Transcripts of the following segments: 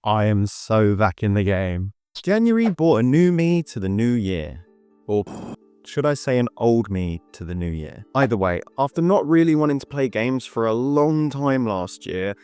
I am so back in the game. January brought a new me to the new year. Or should I say an old me to the new year? Either way, after not really wanting to play games for a long time last year,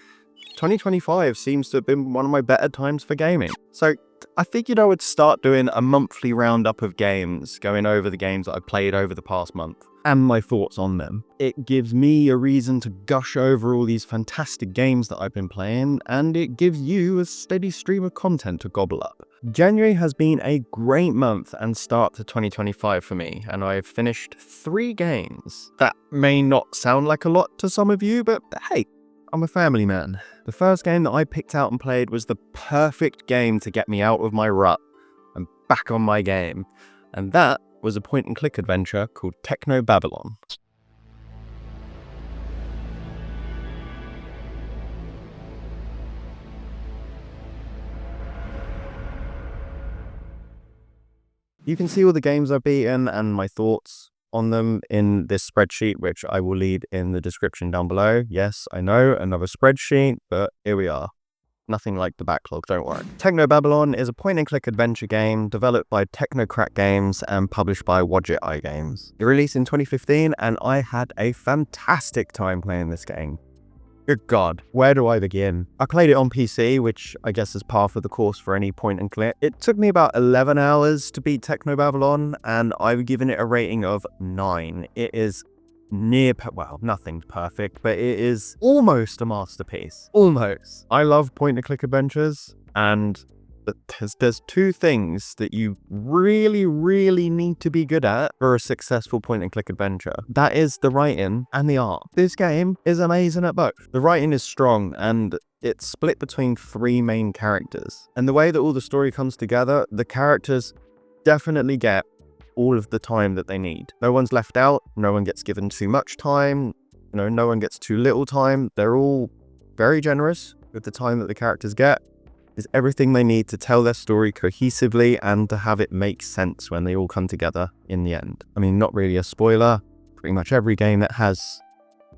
2025 seems to have been one of my better times for gaming. So I figured I would start doing a monthly roundup of games, going over the games that I played over the past month and my thoughts on them. It gives me a reason to gush over all these fantastic games that I've been playing, and it gives you a steady stream of content to gobble up. January has been a great month and start to 2025 for me, and I've finished 3 games. That may not sound like a lot to some of you, but hey, I'm a family man. The first game that I picked out and played was the perfect game to get me out of my rut and back on my game, and that was a point-and-click adventure called Technobabylon. You can see all the games I've beaten and my thoughts on them in this spreadsheet, which I will leave in the description down below. Yes, I know, another spreadsheet, but here we are. Nothing like the backlog, don't worry. Technobabylon is a point-and-click adventure game developed by Technocrat Games and published by Wadjet Eye Games. It released in 2015, and I had a fantastic time playing this game. Good God, where do I begin? I played it on PC, which I guess is par for the course for any point-and-click. It took me about 11 hours to beat Technobabylon, and I've given it a rating of 9. It is well, nothing's perfect, but it is almost a masterpiece. Almost. I love point-and-click adventures, and there's 2 things that you really need to be good at for a successful point-and-click adventure. That is the writing and the art. This game is amazing at both. The writing is strong, and it's split between 3 main characters. And the way that all the story comes together, the characters definitely get all of the time that they need. No one's left out, no one gets given too much time, no one gets too little time. They're all very generous with the time that the characters get. Is everything they need to tell their story cohesively and to have it make sense when they all come together in the end. I mean, not really a spoiler, pretty much every game that has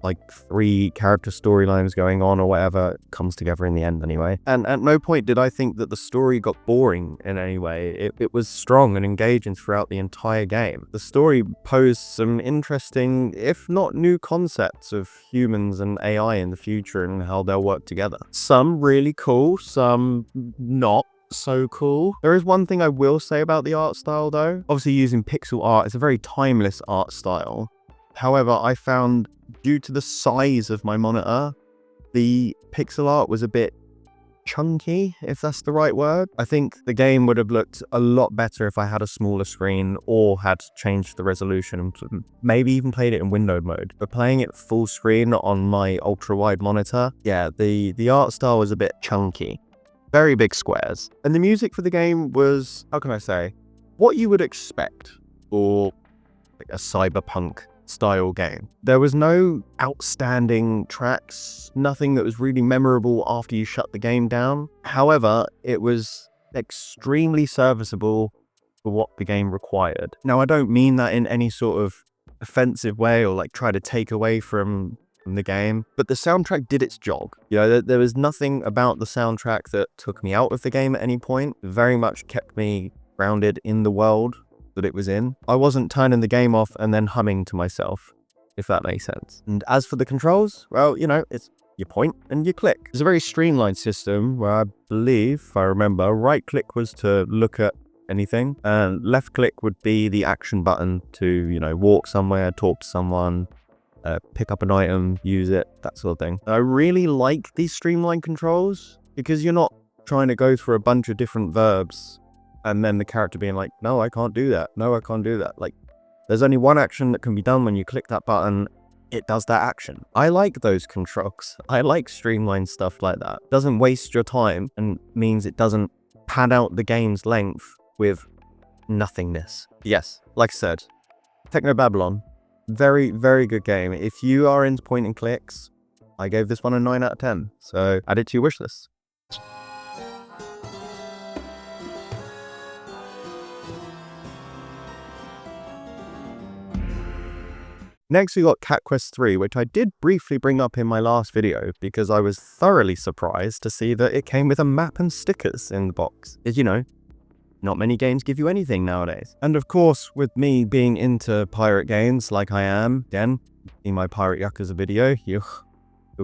like 3 character storylines going on or whatever comes together in the end anyway. And at no point did I think that the story got boring in any way. It was strong and engaging throughout the entire game. The story posed some interesting, if not new, concepts of humans and AI in the future and how they'll work together. Some really cool, some not so cool. There is one thing I will say about the art style though. Obviously using pixel art, it's a very timeless art style. However, I found due to the size of my monitor, the pixel art was a bit chunky, if that's the right word. I think the game would have looked a lot better if I had a smaller screen or had changed the resolution, maybe even played it in windowed mode. But playing it full screen on my ultra-wide monitor, yeah, the art style was a bit chunky. Very big squares. And the music for the game was, how can I say, what you would expect for like a Cyberpunk style game. There was no outstanding tracks, nothing that was really memorable after you shut the game down. However, it was extremely serviceable for what the game required. Now, I don't mean that in any sort of offensive way or like try to take away from the game, but the soundtrack did its job. There was nothing about the soundtrack that took me out of the game at any point. It very much kept me grounded in the world that it was in. I wasn't turning the game off and then humming to myself, if that makes sense. And as for the controls, well, it's you point and you click. It's a very streamlined system where I believe, if I remember, right click was to look at anything, and left click would be the action button to, walk somewhere, talk to someone, pick up an item, use it, that sort of thing. I really like these streamlined controls because you're not trying to go through a bunch of different verbs and then the character being like, no, I can't do that. No, I can't do that. Like, there's only one action that can be done when you click that button. It does that action. I like those controls. I like streamlined stuff like that. It doesn't waste your time and means it doesn't pad out the game's length with nothingness. Yes, like I said, Technobabylon, very, very good game. If you are into point and clicks, I gave this one a 9 out of 10. So add it to your wish list. Next, we got Cat Quest 3, which I did briefly bring up in my last video because I was thoroughly surprised to see that it came with a map and stickers in the box. As you know, not many games give you anything nowadays. And of course, with me being into pirate games like I am, again, in my Pirate Yakuza video, you'll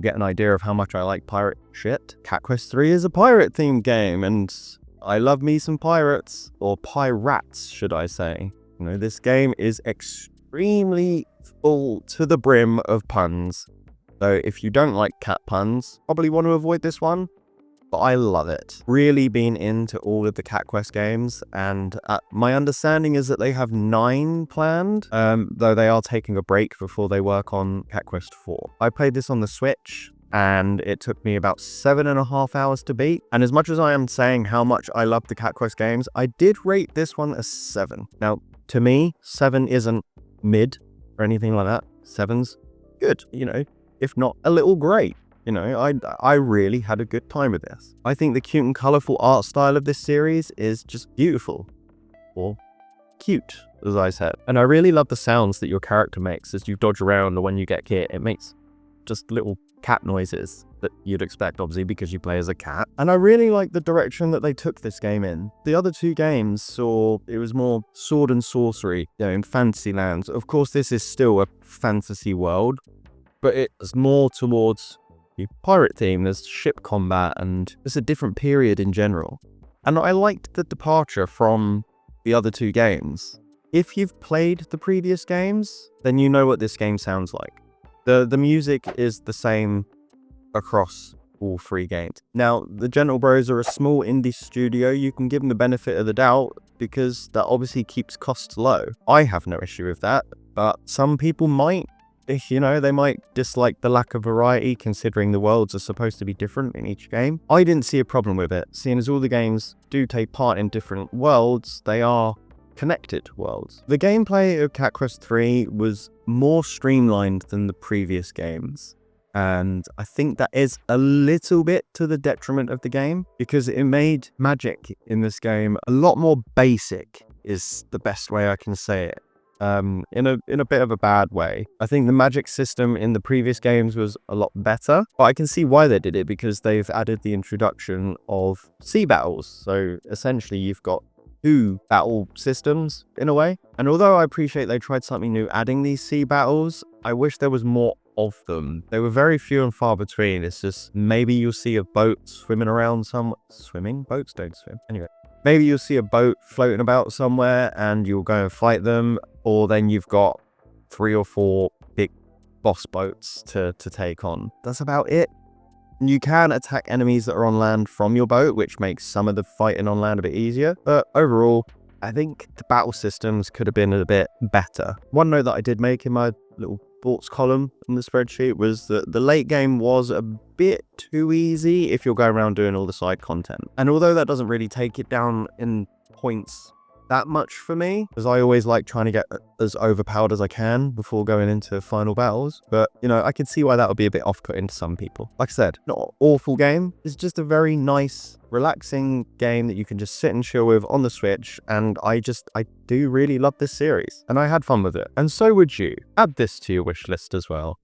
get an idea of how much I like pirate shit. Cat Quest 3 is a pirate-themed game, and I love me some pirates, or pirates, should I say. You know, this game is extremely full to the brim of puns. So if you don't like cat puns, probably want to avoid this one. But I love it. Really been into all of the Cat Quest games, and my understanding is that they have 9 planned, though they are taking a break before they work on Cat Quest 4. I played this on the Switch, and it took me about 7.5 hours to beat. And as much as I am saying how much I love the Cat Quest games, I did rate this one a 7. Now, to me, 7 isn't mid or anything like that. 7's good, you know, if not a little great. You know, I really had a good time with this. I think the cute and colourful art style of this series is just beautiful. Or cute, as I said. And I really love the sounds that your character makes as you dodge around or when you get hit. It makes just little cat noises that you'd expect, obviously, because you play as a cat. And I really like the direction that they took this game in. The other 2 games saw it was more sword and sorcery, you know, in fantasy lands. Of course, this is still a fantasy world, but it's more towards pirate theme. There's ship combat, and it's a different period in general. And I liked the departure from the other 2 games. If you've played the previous games, then you know what this game sounds like. The music is the same across all 3 games. Now, the Gentle Bros are a small indie studio. You can give them the benefit of the doubt because that obviously keeps costs low. I have no issue with that, but some people might. You know, they might dislike the lack of variety considering the worlds are supposed to be different in each game. I didn't see a problem with it, seeing as all the games do take part in different worlds, they are connected worlds. The gameplay of Cat Quest 3 was more streamlined than the previous games, and I think that is a little bit to the detriment of the game because it made magic in this game a lot more basic, is the best way I can say it. In a bit of a bad way. I think the magic system in the previous games was a lot better, but I can see why they did it because they've added the introduction of sea battles. So essentially you've got 2 battle systems in a way. And although I appreciate they tried something new adding these sea battles, I wish there was more of them. They were very few and far between. It's just maybe you'll see a boat swimming around swimming? Boats don't swim. Anyway. Maybe you'll see a boat floating about somewhere and you'll go and fight them, or then you've got 3 or 4 big boss boats to take on. That's about it. You can attack enemies that are on land from your boat, which makes some of the fighting on land a bit easier, but overall, I think the battle systems could have been a bit better. One note that I did make in my little thoughts column in the spreadsheet was that the late game was a bit too easy if you're going around doing all the side content. And although that doesn't really take it down in points that much for me, as I always like trying to get as overpowered as I can before going into final battles. But, you know, I can see why that would be a bit off-putting to some people. Like I said, not an awful game. It's just a very nice, relaxing game that you can just sit and chill with on the Switch. And I do really love this series. And I had fun with it. And so would you. Add this to your wish list as well.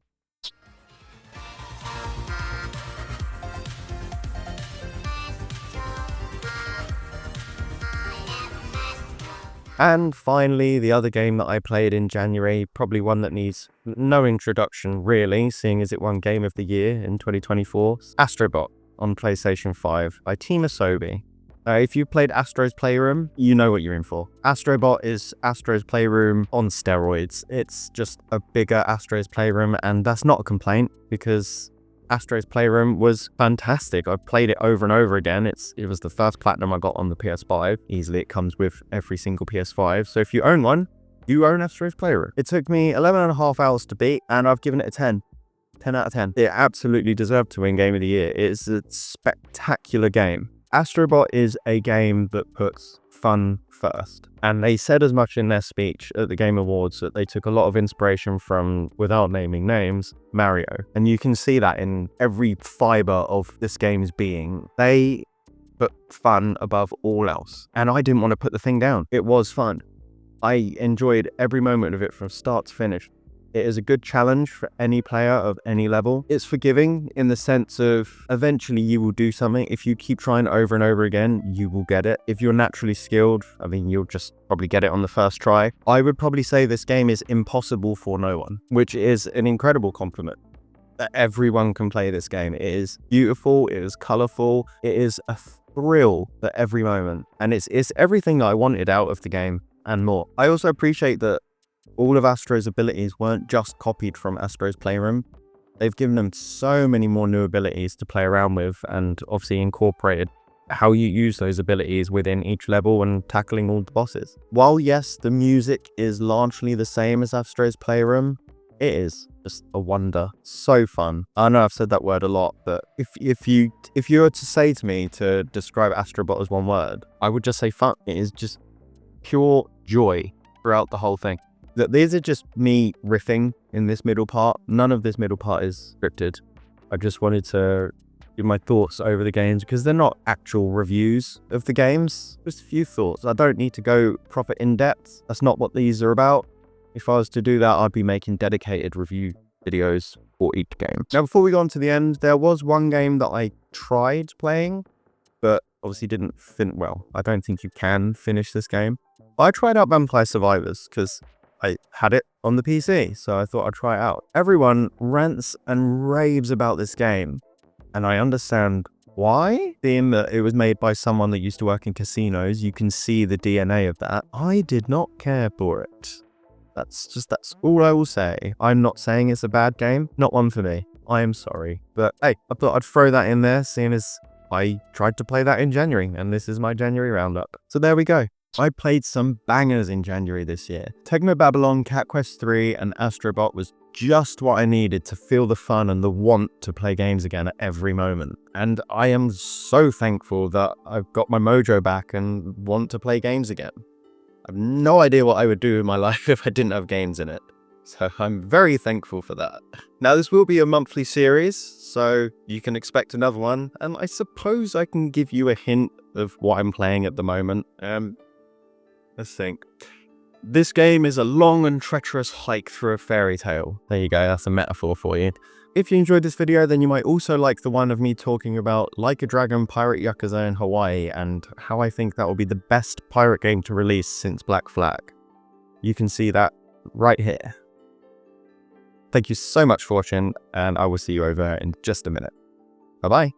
And finally, the other game that I played in January, probably one that needs no introduction really, seeing as it won Game of the Year in 2024, Astro Bot on PlayStation 5 by Team Asobi. If you played Astro's Playroom, you know what you're in for. Astro Bot is Astro's Playroom on steroids. It's just a bigger Astro's Playroom, and that's not a complaint because Astro's Playroom was fantastic. I played it over and over again. It was the first platinum I got on the PS5. Easily, it comes with every single PS5. So if you own one, you own Astro's Playroom. It took me 11.5 hours to beat, and I've given it a 10. 10 out of 10. It absolutely deserved to win Game of the Year. It is a spectacular game. Astro Bot is a game that puts fun first. And they said as much in their speech at the Game Awards that they took a lot of inspiration from, without naming names, Mario. And you can see that in every fiber of this game's being. They put fun above all else. And I didn't want to put the thing down. It was fun. I enjoyed every moment of it from start to finish. It is a good challenge for any player of any level. It's forgiving in the sense of eventually you will do something. If you keep trying over and over again, you will get it. If you're naturally skilled, I mean, you'll just probably get it on the first try. I would probably say this game is impossible for no one, which is an incredible compliment. That everyone can play this game. It is beautiful, it is colorful, it is a thrill at every moment, and it's everything that I wanted out of the game and more. I also appreciate that all of Astro's abilities weren't just copied from Astro's Playroom. They've given them so many more new abilities to play around with, and obviously incorporated how you use those abilities within each level and tackling all the bosses. While yes, the music is largely the same as Astro's Playroom, it is just a wonder. So fun. I know I've said that word a lot, but if you were to say to me to describe Astro Bot as one word, I would just say fun. It is just pure joy throughout the whole thing. These are just me riffing in this middle part. None of this middle part is scripted. I just wanted to give my thoughts over the games because they're not actual reviews of the games. Just a few thoughts. I don't need to go proper in depth. That's not what these are about. If I was to do that, I'd be making dedicated review videos for each game. Now, before we go on to the end, there was one game that I tried playing, but obviously didn't fin well. I don't think you can finish this game. I tried out Vampire Survivors because I had it on the PC, so I thought I'd try it out. Everyone rants and raves about this game, and I understand why. Being that it was made by someone that used to work in casinos, you can see the DNA of that. I did not care for it. That's all I will say. I'm not saying it's a bad game. Not one for me. I am sorry. But hey, I thought I'd throw that in there, seeing as I tried to play that in January, and this is my January roundup. So there we go. I played some bangers in January this year. Technobabylon, Cat Quest 3, and Astro Bot was just what I needed to feel the fun and the want to play games again at every moment. And I am so thankful that I've got my mojo back and want to play games again. I have no idea what I would do in my life if I didn't have games in it. So I'm very thankful for that. Now, this will be a monthly series, so you can expect another one. And I suppose I can give you a hint of what I'm playing at the moment. Let's think. This game is a long and treacherous hike through a fairy tale. There you go, that's a metaphor for you. If you enjoyed this video, then you might also like the one of me talking about Like a Dragon Pirate Yakuza in Hawaii and how I think that will be the best pirate game to release since Black Flag. You can see that right here. Thank you so much for watching, and I will see you over in just a minute. Bye-bye.